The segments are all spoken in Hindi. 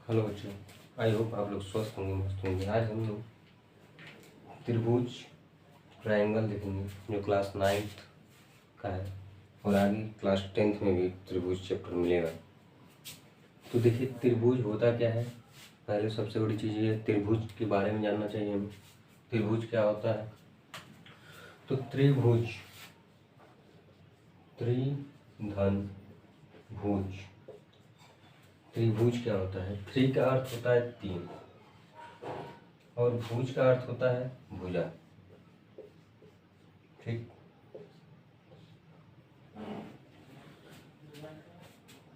हेलो बच्चों, आई होप आप लोग स्वस्थ होंगे, मस्त होंगे। आज हम लोग त्रिभुज ट्रायंगल देखेंगे जो क्लास 9th का है और आगे क्लास 10th में भी त्रिभुज चैप्टर मिलेगा। तो देखिए त्रिभुज होता क्या है। पहले सबसे बड़ी चीज़ ये है, त्रिभुज के बारे में जानना चाहिए हमें। त्रिभुज क्या होता है? तो त्रिभुज, त्रिधन भुज, त्रिभुज क्या होता है? त्रि का अर्थ होता है 3 और भुज का अर्थ होता है भुजा। ठीक,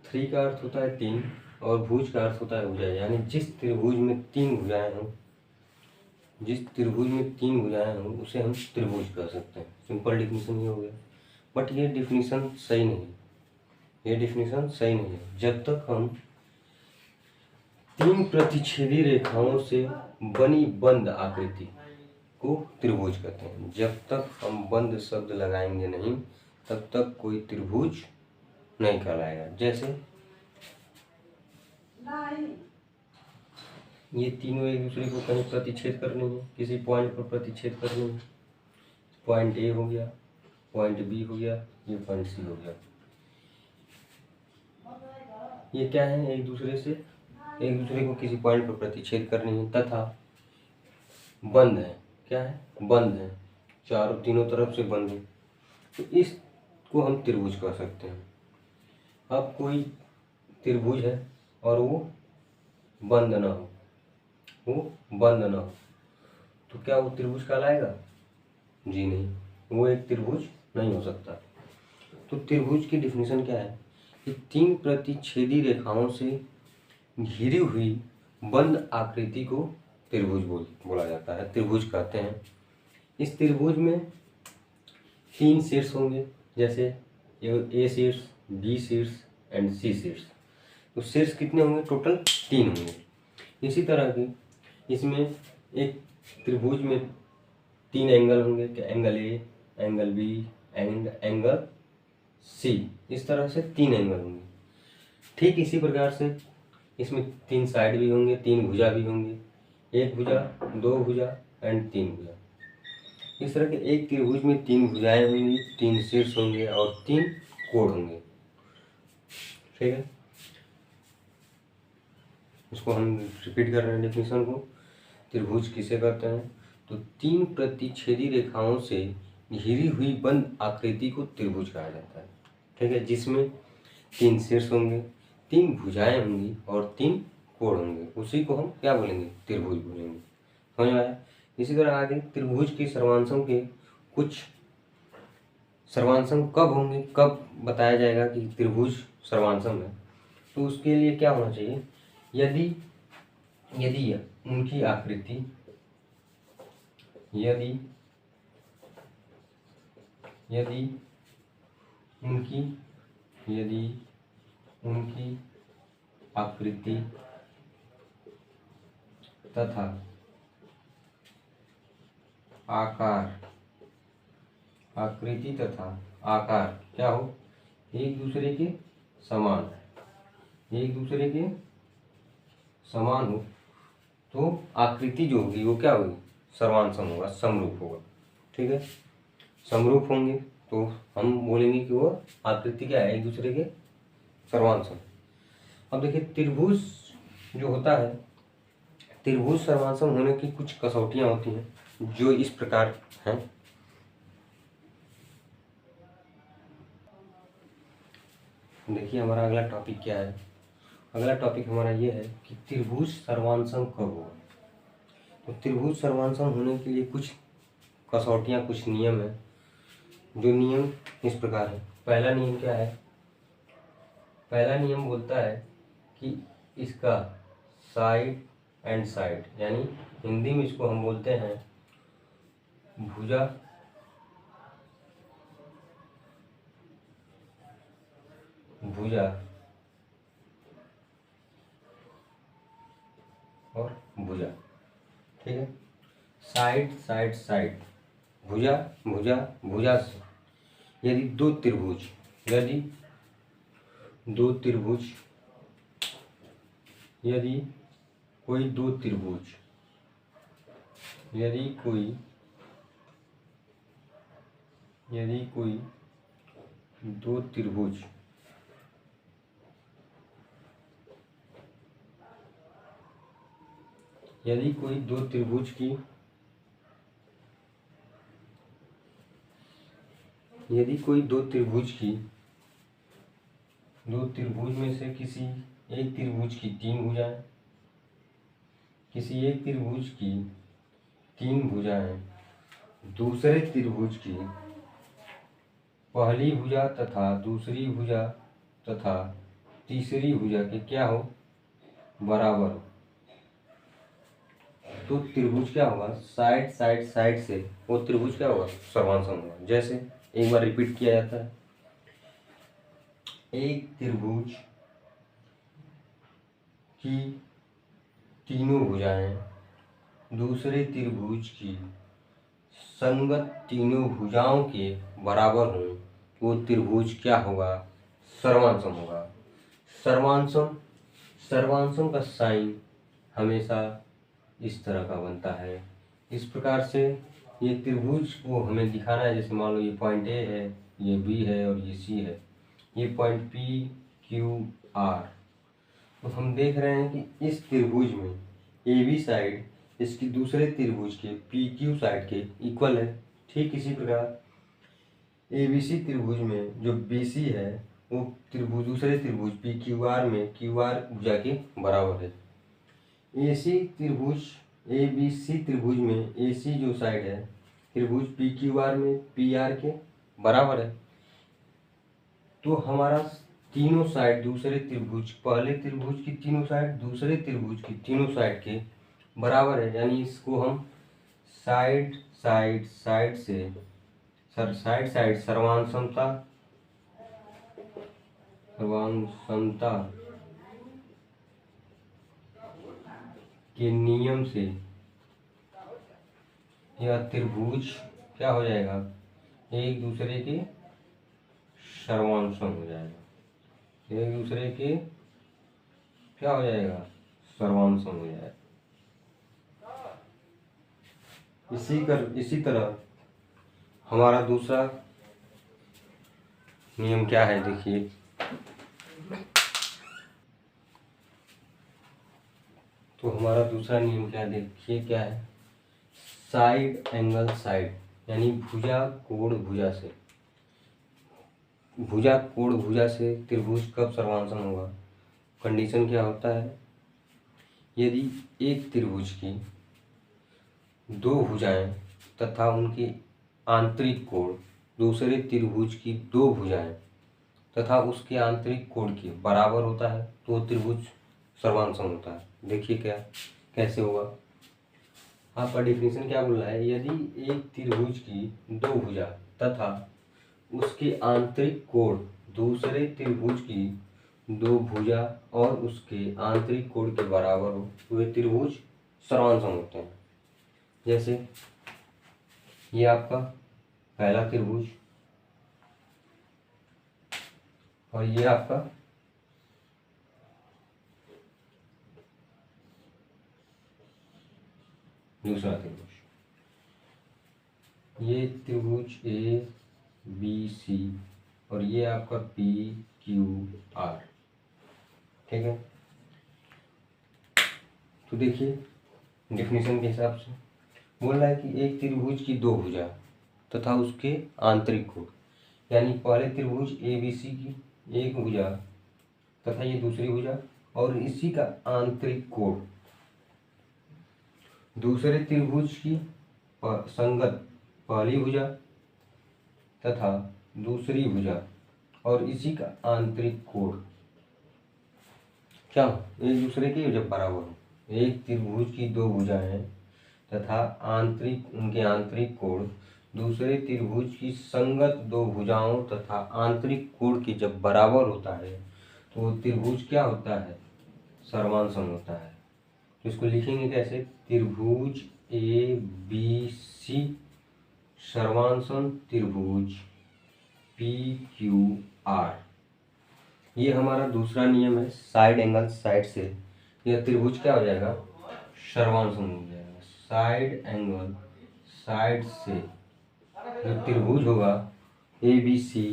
त्रि का अर्थ होता है 3 और भुज का अर्थ होता है भुजा। यानी जिस त्रिभुज में 3 भुजाएं हों, जिस त्रिभुज में 3 भुजाएं हों उसे हम त्रिभुज कह सकते हैं। सिंपल डिफिनीशन ये हो गया। बट ये डिफिनीशन सही नहीं है, ये डिफिनीशन सही नहीं है। जब तक हम 3 प्रतिच्छेदी रेखाओं से बनी बंद आकृति को त्रिभुज कहते हैं। जब तक हम बंद शब्द लगाएंगे नहीं तब तक कोई त्रिभुज नहीं कहलाएगा। जैसे ये तीनों एक दूसरे को कहीं प्रतिच्छेद करने हैं, किसी पॉइंट पर प्रतिच्छेद करने हैं। पॉइंट ए हो गया, पॉइंट बी हो गया, ये पॉइंट सी हो गया। ये क्या है? एक दूसरे को किसी पॉइंट पर प्रतिच्छेद करनी है तथा बंद है। क्या है? बंद है, तीनों तरफ से बंद है। तो इसको हम त्रिभुज कह सकते हैं। अब कोई त्रिभुज है और वो बंद ना हो, तो क्या वो त्रिभुज कहलाएगा? जी नहीं, वो एक त्रिभुज नहीं हो सकता। तो त्रिभुज की डिफिनीशन क्या है कि 3 प्रतिच्छेदी रेखाओं से घिरी हुई बंद आकृति को त्रिभुज बोला जाता है, त्रिभुज कहते हैं। इस त्रिभुज में 3 शीर्ष होंगे, जैसे ए शीर्ष, बी शीर्ष एंड सी शीर्ष। तो शीर्ष कितने होंगे? टोटल 3 होंगे। इसी तरह की इसमें एक त्रिभुज में 3 एंगल होंगे, angle A, angle B and angle C. इस तरह से 3 एंगल होंगे। ठीक इसी प्रकार से इसमें 3 साइड भी होंगे, 3 भुजा भी होंगे, 1 भुजा, 2 भुजा एंड 3 भुजा। इस तरह के एक त्रिभुज में 3 भुजाएं होंगी, 3 शीर्ष होंगे और 3 कोण होंगे। ठीक है, इसको हम रिपीट कर रहे हैं डेफिनेशन को। त्रिभुज किसे कहते हैं? तो 3 प्रतिच्छेदी रेखाओं से घिरी हुई बंद आकृति को त्रिभुज कहा जाता है। ठीक है, जिसमें 3 शीर्ष होंगे, 3 भुजाएं होंगी और 3 कोण होंगे। उसी को हम क्या बोलेंगे? त्रिभुज बोलेंगे। समझ में आया? इसी तरह आगे त्रिभुज के सर्वांशों के कुछ सर्वांशम कब होंगे, कब बताया जाएगा कि त्रिभुज सर्वांशम है। तो उसके लिए क्या होना चाहिए? यदि उनकी आकृति, यदि उनकी आकृति तथा आकार, आकृति तथा आकार क्या हो? एक दूसरे के समान, एक दूसरे के समान हो तो आकृति जो होगी वो क्या होगी? सर्वांशम होगा, समरूप होगा। ठीक है, समरूप होंगे तो हम बोलेंगे कि वो आकृति क्या है? एक दूसरे के सर्वांशम। अब देखिए त्रिभुज जो होता है, त्रिभुज सर्वांशम होने की कुछ कसौटियां होती हैं जो इस प्रकार हैं। देखिए हमारा अगला टॉपिक क्या है? अगला टॉपिक हमारा ये है कि त्रिभुज सर्वांशम कब होगा। तो त्रिभुज सर्वांशम होने के लिए कुछ कसौटियां, कुछ नियम है। जो नियम इस प्रकार है। पहला नियम क्या है? पहला नियम बोलता है कि इसका साइड एंड साइड, यानी हिंदी में इसको हम बोलते हैं भुजा और भुजा। ठीक है, साइड साइड साइड, भुजा से यदि दो त्रिभुज यदि कोई दो त्रिभुज यदि कोई दो त्रिभुज यदि कोई दो त्रिभुज की दो त्रिभुज में से किसी एक त्रिभुज की तीन भुजाएं, किसी एक त्रिभुज की तीन भुजाएं दूसरे त्रिभुज की पहली भुजा तथा दूसरी भुजा तथा तीसरी भुजा के क्या हो, बराबर हो, तो त्रिभुज क्या होगा, साइड से वो त्रिभुज क्या होगा, सर्वांसम होगा। जैसे एक बार रिपीट किया जाता है, एक त्रिभुज की तीनों भुजाएं दूसरे त्रिभुज की संगत तीनों भुजाओं के बराबर हो, वो त्रिभुज क्या होगा, सर्वांसम होगा। सर्वांसम का साइन हमेशा इस तरह का बनता है। इस प्रकार से ये त्रिभुज को हमें दिखाना है। जैसे मान लो ये पॉइंट ए है, ये बी है और ये सी है, ये पॉइंट पी क्यू आर। तो हम देख रहे हैं कि इस त्रिभुज में ए बी साइड इसकी दूसरे त्रिभुज के पी क्यू साइड के इक्वल है। ठीक इसी प्रकार ए बी सी त्रिभुज में जो बी सी है वो त्रिभुज दूसरे त्रिभुज पी क्यू आर में क्यू आर भुजा के बराबर है। ए सी त्रिभुज ए बी सी त्रिभुज में ए सी जो साइड है त्रिभुज पी क्यू आर में पी आर के बराबर है। तो हमारा तीनों साइड दूसरे त्रिभुज, पहले त्रिभुज की तीनों साइड दूसरे त्रिभुज की तीनों साइड के बराबर है। यानी इसको हम साइड से सर्वांसमता के नियम से यह त्रिभुज क्या हो जाएगा, एक दूसरे के सर्वांसम हो जाएगा, एक दूसरे के क्या हो जाएगा, सर्वांसम हो जाएगा। इसी तरह हमारा दूसरा नियम क्या है, देखिए तो हमारा दूसरा नियम क्या देखिए क्या है, साइड एंगल साइड, यानी भुजा कोण भुजा से त्रिभुज कब सर्वांसम होगा। कंडीशन क्या होता है, यदि एक त्रिभुज की दो भुजाएं तथा उनके आंतरिक कोण दूसरे त्रिभुज की दो भुजाएं तथा उसके आंतरिक कोण के बराबर होता है तो त्रिभुज सर्वांसम होता है। देखिए क्या कैसे होगा, आपका डिफिनेशन क्या बोल रहा है, यदि एक त्रिभुज की दो भुजा तथा उसके आंतरिक कोण दूसरे त्रिभुज की दो भुजा और उसके आंतरिक कोण के बराबर हो तो वे त्रिभुज सर्वांसम होते हैं। जैसे ये आपका पहला त्रिभुज और ये आपका दूसरा त्रिभुज, ये त्रिभुज ए बी सी और ये आपका पी क्यू आर, ठीक है। तो देखिए डिफिनेशन के हिसाब से बोल रहा है कि एक त्रिभुज की दो भुजा तथा उसके आंतरिक कोण, यानी पहले त्रिभुज ए बी सी की एक भुजा तथा ये दूसरी भुजा और इसी का आंतरिक कोण दूसरे त्रिभुज की संगत पहली भुजा तथा दूसरी भुजा और इसी का आंतरिक कोण क्या एक दूसरे के जब बराबर हो। एक त्रिभुज की दो भुजाएं तथा उनके आंतरिक कोण दूसरे त्रिभुज की संगत दो भुजाओं तथा आंतरिक कोण के जब बराबर होता है तो त्रिभुज क्या होता है, सर्वांसम होता है। तो इसको लिखेंगे कैसे, त्रिभुज ए बी सी सर्वांसम त्रिभुज पी क्यू आर। ये हमारा दूसरा नियम है, साइड एंगल साइड से यह त्रिभुज क्या हो जाएगा, सर्वांसम हो जाएगा। साइड एंगल, साइड से जो त्रिभुज होगा ए बी सी,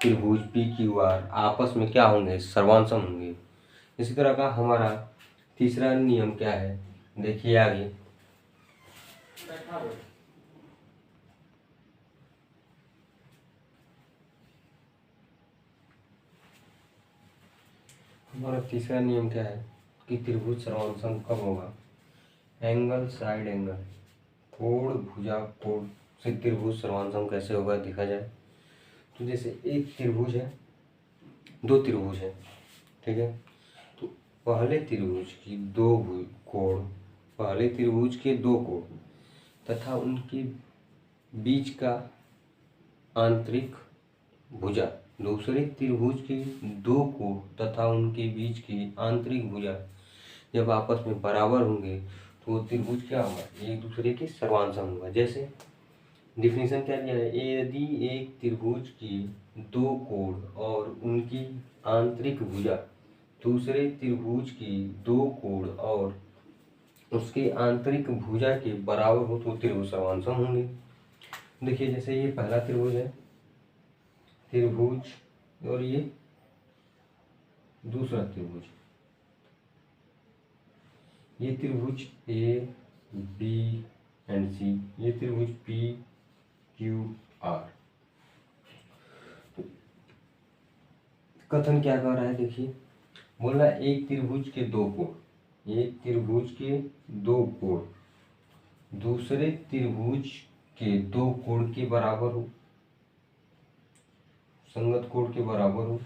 त्रिभुज पी क्यू आर आपस में क्या होंगे, सर्वांसम होंगे। इसी तरह का हमारा तीसरा नियम क्या है, देखिए आगे। हमारा तीसरा नियम क्या है कि त्रिभुज सर्वांसम कब होगा, एंगल साइड एंगल, कोण भुजा कोण से त्रिभुज सर्वांसम कैसे होगा देखा जाए। तो जैसे एक त्रिभुज है, दो त्रिभुज है, ठीक है। तो पहले त्रिभुज की दो कोण, पहले त्रिभुज के दो कोण तथा उनके बीच का आंतरिक भुजा, दूसरे त्रिभुज के दो कोण तथा उनके बीच की आंतरिक भुजा जब आपस में बराबर होंगे तो वो त्रिभुज क्या होगा, एक दूसरे के सर्वांसम होगा। जैसे डिफिनीशन क्या दिया है, यदि एक त्रिभुज की दो कोण और उनकी आंतरिक भुजा दूसरे त्रिभुज की दो कोण और उसके आंतरिक भुजा के बराबर हो तो त्रिभुज सर्वांसम होंगे। देखिए जैसे ये पहला त्रिभुज है, त्रिभुज, और ये दूसरा त्रिभुज, ये त्रिभुज ए बी एंड सी, ये त्रिभुज पी क्यू आर। कथन क्या कर रहा है, देखिए बोल रहा है एक त्रिभुज के दो कोण, एक त्रिभुज के दो कोण दूसरे त्रिभुज के दो कोण के बराबर हो, संगत कोण के बराबर हो,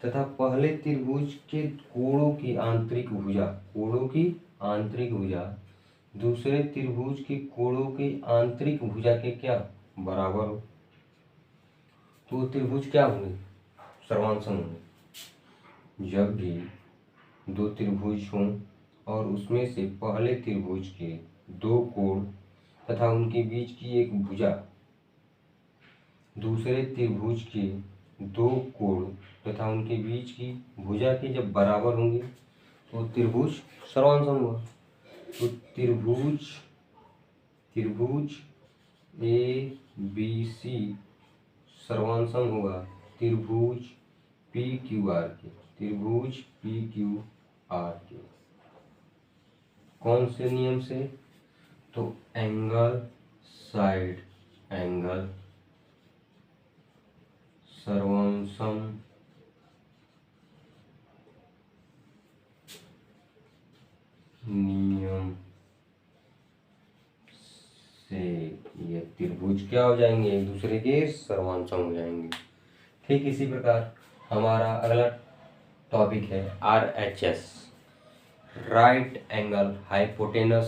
तथा पहले त्रिभुज के कोणों की आंतरिक भुजा, कोणों की आंतरिक भुजा दूसरे त्रिभुज के कोणों की आंतरिक भुजा के क्या बराबर हो, तो त्रिभुज क्या होंगे, सर्वांसम होंगे। जब भी दो त्रिभुज हों और उसमें से पहले त्रिभुज के दो कोण तथा उनके बीच की एक भुजा दूसरे त्रिभुज के दो कोण तथा उनके बीच की भुजा के जब बराबर होंगे तो त्रिभुज सर्वांसम होगा। तो त्रिभुज ए बी सी सर्वांसम होगा त्रिभुज पी क्यू आर के, त्रिभुज पी क्यू आर के। कौन से नियम से, तो एंगल साइड एंगल सर्वांसम नियम से ये त्रिभुज क्या हो जाएंगे, एक दूसरे के सर्वांसम हो जाएंगे। ठीक इसी प्रकार हमारा अगला टॉपिक है RHS, right angle hypotenuse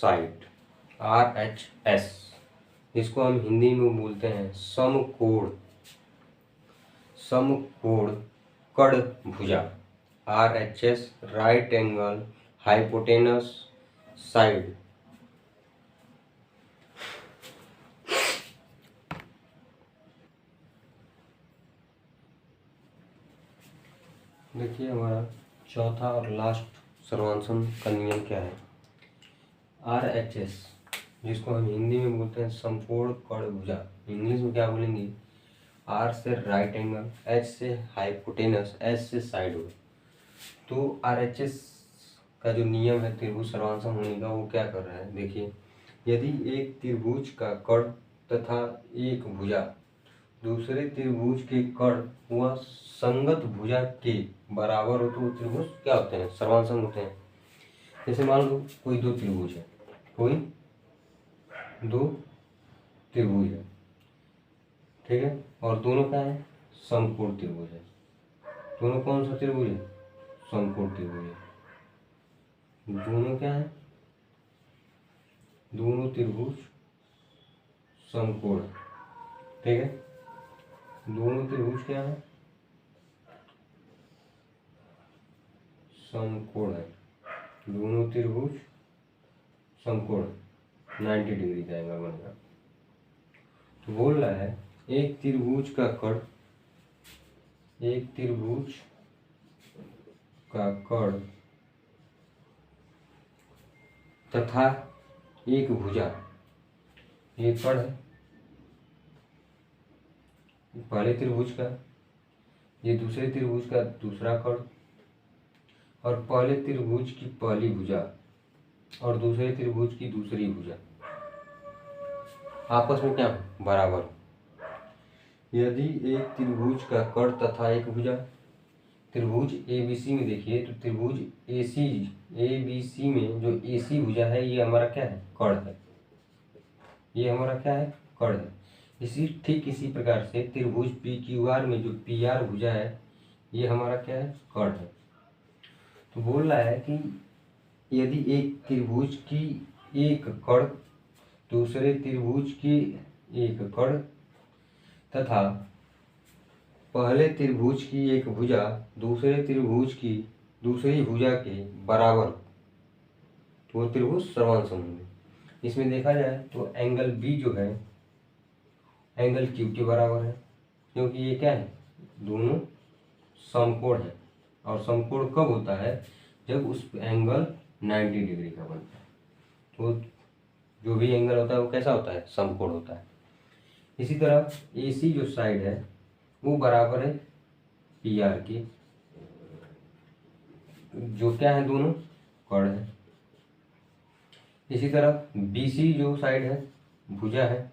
side. RHS जिसको हम हिंदी में बोलते हैं समकोण, समकोण कर्ण भुजा। RHS right angle hypotenuse side. देखिए हमारा चौथा और लास्ट सर्वांसम का नियम क्या है, RHS जिसको हम हिंदी में बोलते हैं समकोण कर्ण भुजा, इंग्लिश में क्या बोलेंगे, R से राइट एंगल, H से हाइपोटेनस, S से साइड हो। तो RHS का जो नियम है त्रिभुज सर्वांसम होने का वो क्या कर रहा है, देखिए यदि एक त्रिभुज का कर्ण तथा एक भुजा दूसरे त्रिभुज के कर्ण व संगत भुजा के बराबर हो तो वो त्रिभुज क्या होते हैं, सर्वांसम होते हैं। जैसे मान लो कोई दो त्रिभुज है, कोई दो त्रिभुज है, ठीक है, और दोनों क्या है, समकोण त्रिभुज है। दोनों कौन सा त्रिभुज है, समकोण त्रिभुज है। दोनों क्या है, दोनों त्रिभुज समकोण, ठीक है। दोनों त्रिभुज क्या है, समकोण है। दोनों त्रिभुज समकोण 90 डिग्री का एंगल बनेगा। तो बोल रहा है एक त्रिभुज का कर्ण, एक त्रिभुज का कर्ण तथा एक भुजा, ये कड़ है पहले त्रिभुज का, ये दूसरे त्रिभुज का दूसरा कड़, और पहले त्रिभुज की पहली भुजा और दूसरे त्रिभुज की दूसरी भुजा आपस में क्या बराबर हो। यदि एक त्रिभुज का कड़ तथा एक भुजा, त्रिभुज ABC में देखिए तो त्रिभुज ABC में जो AC भुजा है ये हमारा क्या है, कड़ है, ये हमारा क्या है, कड़ है। ठीक इसी प्रकार से त्रिभुज PQR में जो PR भुजा है ये हमारा क्या है, कड़ है। तो बोल रहा है कि यदि एक त्रिभुज की एक कड़ दूसरे त्रिभुज की एक कड़ तथा पहले त्रिभुज की एक भुजा दूसरे त्रिभुज की दूसरी भुजा के बराबर, तो वो त्रिभुज सर्वांग समूह है। इसमें देखा जाए तो एंगल B जो है एंगल Q के बराबर है, क्योंकि ये क्या है, दोनों समकोण है, और समकोण कब होता है, जब उस एंगल 90 डिग्री का बनता है। तो जो भी एंगल होता है वो कैसा होता है, समकोण होता है। इसी तरह AC जो साइड है वो बराबर है PR के, जो क्या है, दोनों कड़ है। इसी तरह BC जो साइड है भुजा है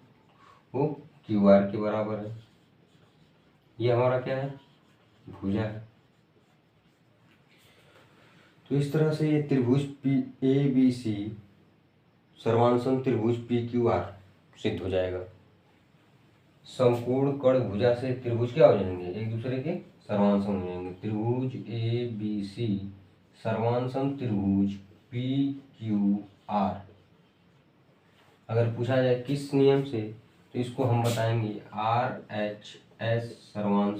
वो QR के बराबर है, ये हमारा क्या है, भुजा है। तो इस तरह से ये त्रिभुज ABC सर्वांग त्रिभुज PQR सिद्ध हो जाएगा। समकोण कड़ भुजा से त्रिभुज क्या हो जाएंगे, एक दूसरे के सर्वांग हो जाएंगे। त्रिभुज ABC सर्वांग त्रिभुज PQR अगर पूछा जाए किस नियम से, तो इसको हम बताएंगे RHS सर्वांग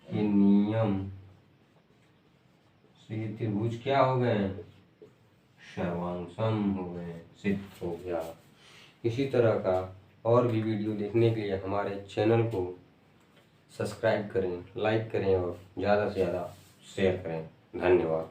के नियम से ये त्रिभुज क्या हो गए, सर्वांग हो गए, सिद्ध हो गया। इसी तरह का और भी वीडियो देखने के लिए हमारे चैनल को सब्सक्राइब करें, लाइक करें और ज़्यादा से ज़्यादा शेयर करें। धन्यवाद।